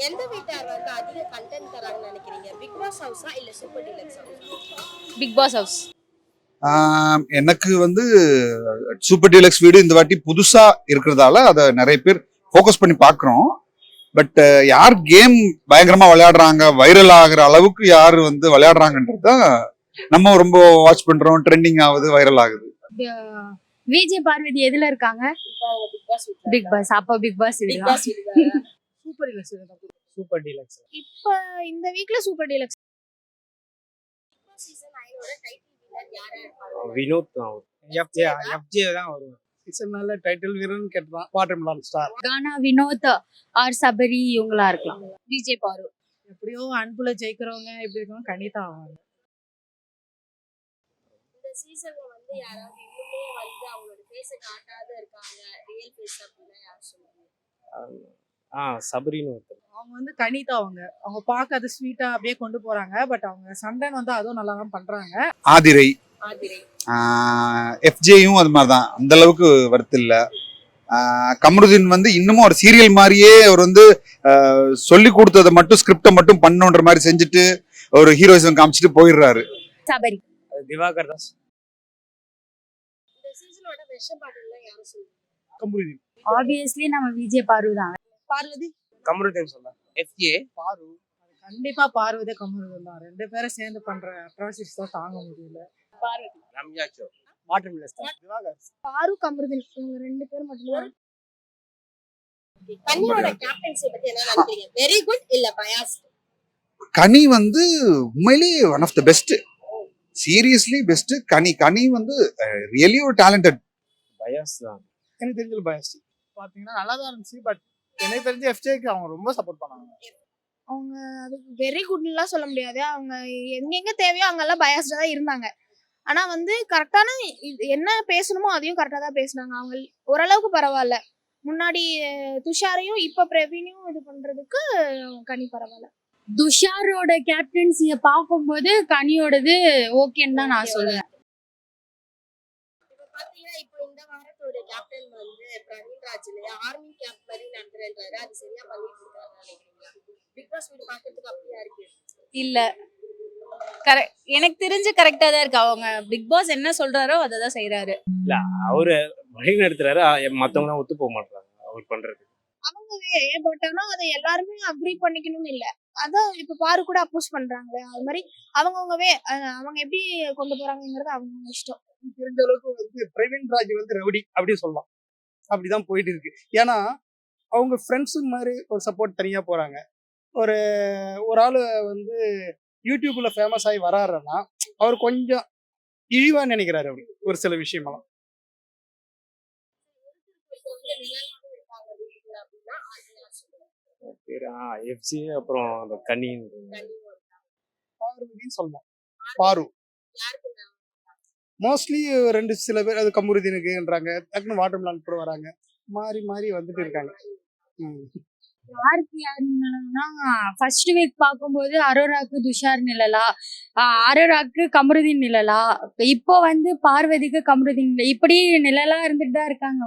எந்த வீட்டார் வந்து அதிக கண்டென்ட் தராங்கன்னு நினைக்கிறீங்க? பிக் பாஸ் ஹவுஸா இல்ல சூப்பர் டீலக்ஸ் ஹவுஸா? Bigg Boss house. எனக்கு வந்து சூப்பர் டீலக்ஸ் வீடு இந்த வாட்டி புதுசா இருக்கிறதால அதை நிறைய பேர் ஃபோக்கஸ் பண்ணி பார்க்குறோம். பட் யார் கேம் பயங்கரமா விளையாடுறாங்க, வைரல் ஆகுற அளவுக்கு யார் வந்து விளையாடுறாங்கன்றது தான் நம்ம ரொம்ப வாட்ச் பண்றோம். ட்ரெண்டிங் ஆகுது, வைரல் ஆகுது. விஜய் பார்வதி எதுல இருக்காங்க? Bigg Boss Bigg Boss. அப்ப பிக் பாஸ் பிக் இதுதான். Boss super deluxe. Super deluxe. இப்ப இந்த வீக்ல சூப்பர் டீலக்ஸ். சீசன் 9 ஓட டைட்டில் வின்னர் யாரா இருப்பாங்க? வினோத் தான். எஃப்ஜே தான் வரும். சீசன் நல்ல டைட்டில் வினர்னு கேட்டதான். Watermelon star. Gana Vinod or Sabari இவங்களா இருக்கலாம். விஜய் பாரு. எப்படியோ அன்புல ஜெயிக்கிறவங்க எப்படி இருக்கவங்க கண்டிப்பா ஆவாங்க. இந்த சீசன்ல வந்து யாராவது இன்னுமே வந்து அவங்களோட ஃபேஸ காட்டாத இருக்காங்க, ரியல் ஃபேஸ் அப்படினா யார் சொல்லுவீங்க? சபரின்னு ஒருத்தர். அவங்க வந்து கனிதா அவங்க பார்க்க அது ஸ்வீட்டா அப்படியே கொண்டு போறாங்க. பட் அவங்க சண்டைன்னு வந்து அதுவும் நல்லா தான் பண்றாங்க. ஆதிரை, எஃப்ஜேயும் அது மாதிரிதான், அந்த அளவுக்கு வருத்து இல்ல. கமருதீன் வந்து இன்னமும் ஒரு சீரியல் மாதிரியே அவர் வந்து சொல்லி கொடுத்ததை மட்டும் ஸ்கிரிப்டை மட்டும் பண்ணுன்ற மாதிரி செஞ்சுட்டு ஒரு ஹீரோயிசம் காமிச்சிட்டு போயிடுறாரு. சபரி. திவாகர் தாஸ். இந்த சீசனோட வெஷ பாட்டில்ல யார் சொல்லுவீங்க? கமருதீன். ஆப்வியஸ்லி நம்ம விஜய் பாரு தான். பார்வதி கமருதீன் சொல்ல. எஃப்ஜே பாரு. கண்டிப்பா பார்வதி கமருதன் தான். ரெண்டு பேரும் சேர்ந்து பண்ற அட்ராசிட்டிஸ் தான் தாங்க முடியல. பார்வதி. ரம்யாச்சோ. Watermelon star. திவாகர். பாரு கமருதீன் இவங்க ரெண்டு பேரும் மட்டும். கனியோட கேப்டன்சி பத்தி என்ன நினைக்கிறீங்க? வெரி குட் இல்ல பயாஸ்ட்? கனி வந்து உண்மையிலேயே one of the best, seriously best. Kani வந்து ரியலி ஒரு டேலண்டட். பயாஸ் தான். எனக்கு தெரிஞ்சது பயாஸ். பாத்தீங்கன்னா நல்லா தான் இருந்துச்சு. பட் எனக்கு தெரிஞ்ச எஃப்ஜேக்கு அவங்க ரொம்ப சப்போர்ட் பண்ணாங்க. அவங்க அதுக்கு வெரி குட்லாம் சொல்ல முடியாது. அவங்க எங்கெங்க தேவையோ அங்கெல்லாம் பயாஸ்டா தான் இருந்தாங்க. ஆனா வந்து கரெக்டான என்ன பேசணுமோ அதையும் கரெக்டா தான் பேசினாங்க. அவங்க ஓரளவுக்கு பரவாயில்ல. முன்னாடி துஷாரையும் இப்ப பிரவீனையும் இது பண்றதுக்கு கனி பரவாயில்ல. துஷாரோட கேப்டன்சிய பார்க்கும்போது கனியோடது ஓகேன்னு தான் நான் சொல்லுவேன். இப்ப பாத்தீங்கன்னா இப்போ இந்த வாரத்தோட கேப்டன் வந்து பிரவீன் ராஜ் இல்லையா, ஆர்மி கேம்ப் மாதிரி நடத்துறேன்றாரு. அது சரியா பண்ணிட்டு இருக்காருன்னு நினைக்கிறீங்களா? பிக் பாஸ் வீடு பாக்கிறதுக்கு அப்படியா இருக்கு? இல்ல எனக்கு தெரிஞ்சு கரெக்டா தான் இருக்கு. அவங்க பிக் பாஸ் என்ன சொல்றாரோ அதை தான் செய்யறாரு. இல்ல அவரு வழி நடத்துறாரு. மத்தவங்க ஒத்து போக மாட்டாங்க அவர் பண்றது. அவங்கவே பட் ஆனா அதை எல்லாருமே அக்ரி பண்ணிக்கணும்னு இல்ல. அதான் இப்ப பாரு கூட அப்போஸ் பண்றாங்களே, அது மாதிரி அவங்கவுங்கவே அவங்க எப்படி கொண்டு போறாங்கிறது அவங்க இஷ்டம். தெரிஞ்ச அளவுக்கு வந்து பிரவீன் ராஜ் வந்து ரவுடி அப்படின்னு சொல்லலாம். அப்படிதான் போயிட்டு இருக்கு. ஏன்னா அவங்க ஃப்ரெண்ட்ஸு மாதிரி ஒரு சப்போர்ட் தனியா போறாங்க. ஒரு ஆளு வந்து யூடியூப்ல ஃபேமஸ் ஆகி வராருன்னா அவர் கொஞ்சம் இழிவா நினைக்கிறாரு அப்படி ஒரு சில விஷயமெல்லாம். எஃப்சி அப்புறம் அந்த கனி பார்வதின்னு சொல்லலாம். பாரு மோஸ்ட்லி ரெண்டு சில பேர் அது கமருதீனுக்குன்றாங்க. டக்குன்னு வாட்டர்மெலன் கூட வராங்க. மாறி மாறி வந்துட்டு இருக்காங்க. யாருக்கு யாருன்னா ஃபர்ஸ்ட் வீக் பார்க்கும்போது அரோராக்கு துஷார் நிழலா, அரோராக்கு கமருதீன் நிழலா, இப்போ வந்து பார்வதிக்கு கமருதீன் இப்படி நிழலா இருந்துட்டு தான் இருக்காங்க.